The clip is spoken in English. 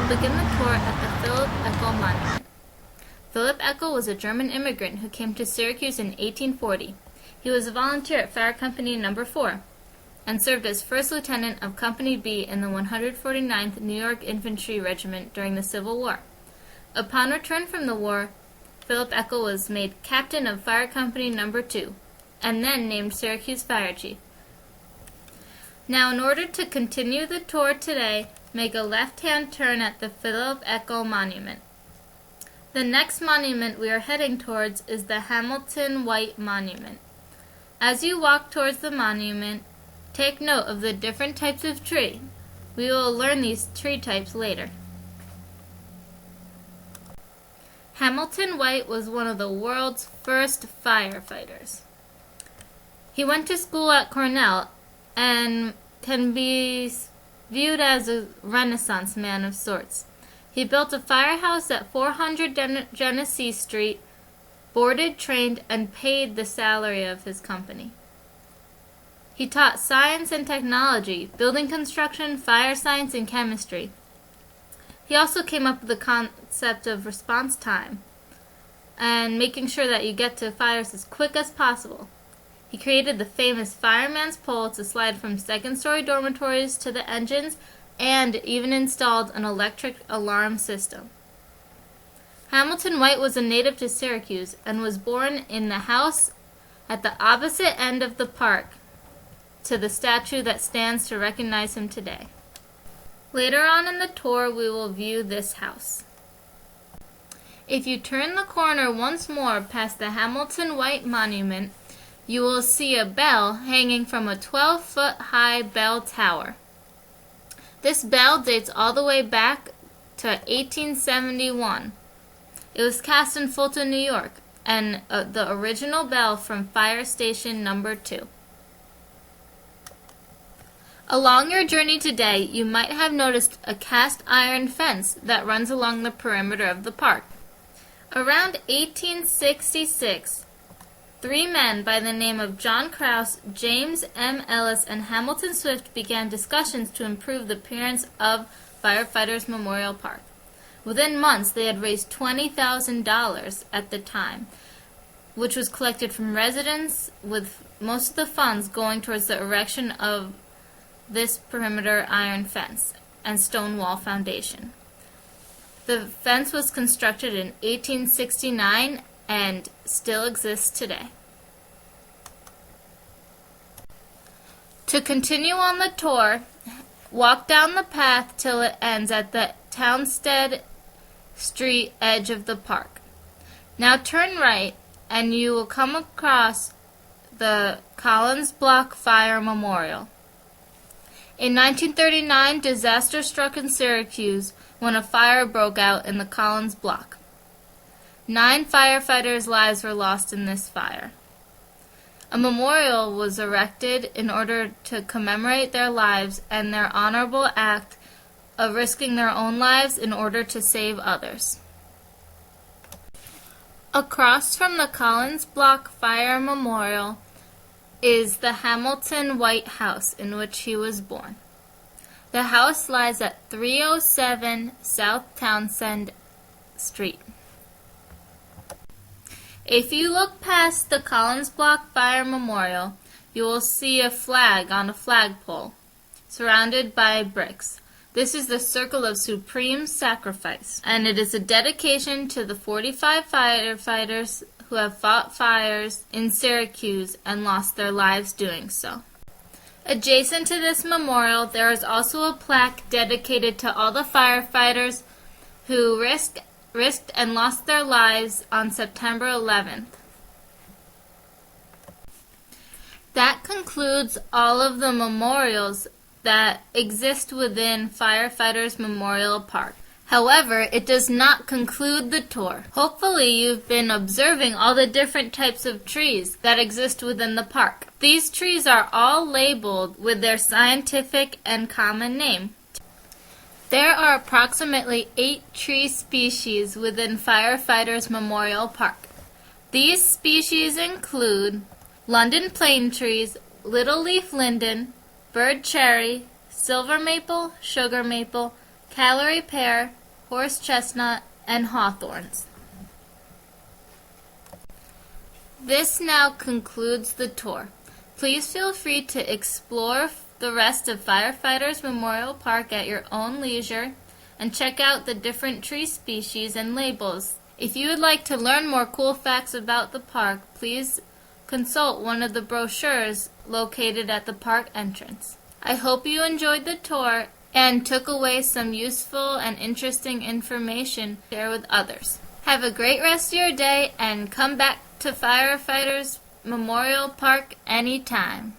will begin the tour at the Philipp Eckel Monument. Philipp Eckel was a German immigrant who came to Syracuse in 1840. He was a volunteer at Fire Company No. 4 and served as first lieutenant of Company B in the 149th New York Infantry Regiment during the Civil War. Upon return from the war, Philipp Eckel was made captain of Fire Company No. 2 and then named Syracuse Fire Chief. Now, in order to continue the tour today, make a left-hand turn at the Philipp Eckel Monument. The next monument we are heading towards is the Hamilton White Monument. As you walk towards the monument, take note of the different types of tree. We will learn these tree types later. Hamilton White was one of the world's first firefighters. He went to school at Cornell and can be viewed as a Renaissance man of sorts. He built a firehouse at 400 Genesee Street, boarded, trained, and paid the salary of his company. He taught science and technology, building construction, fire science, and chemistry. He also came up with the concept of response time and making sure that you get to fires as quick as possible. He created the famous fireman's pole to slide from second-story dormitories to the engines, and even installed an electric alarm system. Hamilton White was a native to Syracuse and was born in the house at the opposite end of the park to the statue that stands to recognize him today. Later on in the tour, we will view this house. If you turn the corner once more past the Hamilton White Monument, you will see a bell hanging from a 12-foot-high bell tower. This bell dates all the way back to 1871. It was cast in Fulton, New York, and the original bell from Fire Station No. 2. Along your journey today, you might have noticed a cast iron fence that runs along the perimeter of the park. Around 1866, 3 men by the name of John Krause, James M. Ellis, and Hamilton Swift began discussions to improve the appearance of Firefighters Memorial Park. Within months, they had raised $20,000 at the time, which was collected from residents, with most of the funds going towards the erection of this perimeter iron fence and stone wall foundation. The fence was constructed in 1869 and still exists today. To continue on the tour, walk down the path till it ends at the Townsend Street edge of the park. Now turn right and you will come across the Collins Block Fire Memorial. In 1939, disaster struck in Syracuse when a fire broke out in the Collins Block. 9 firefighters' lives were lost in this fire. A memorial was erected in order to commemorate their lives and their honorable act of risking their own lives in order to save others. Across from the Collins Block Fire Memorial is the Hamilton White House in which he was born. The house lies at 307 South Townsend Street. If you look past the Collins Block Fire Memorial, you will see a flag on a flagpole, surrounded by bricks. This is the Circle of Supreme Sacrifice, and it is a dedication to the 45 firefighters who have fought fires in Syracuse and lost their lives doing so. Adjacent to this memorial, there is also a plaque dedicated to all the firefighters who risked and lost their lives on September 11th. That concludes all of the memorials that exist within Firefighters Memorial Park. However, it does not conclude the tour. Hopefully you've been observing all the different types of trees that exist within the park. These trees are all labeled with their scientific and common name. There are approximately 8 tree species within Firefighters Memorial Park. These species include London plane trees, little leaf linden, bird cherry, silver maple, sugar maple, Callery pear, horse chestnut, and hawthorns. This now concludes the tour. Please feel free to explore the rest of Firefighters Memorial Park at your own leisure and check out the different tree species and labels. If you would like to learn more cool facts about the park, please consult one of the brochures located at the park entrance. I hope you enjoyed the tour and took away some useful and interesting information to share with others. Have a great rest of your day and come back to Firefighters Memorial Park anytime.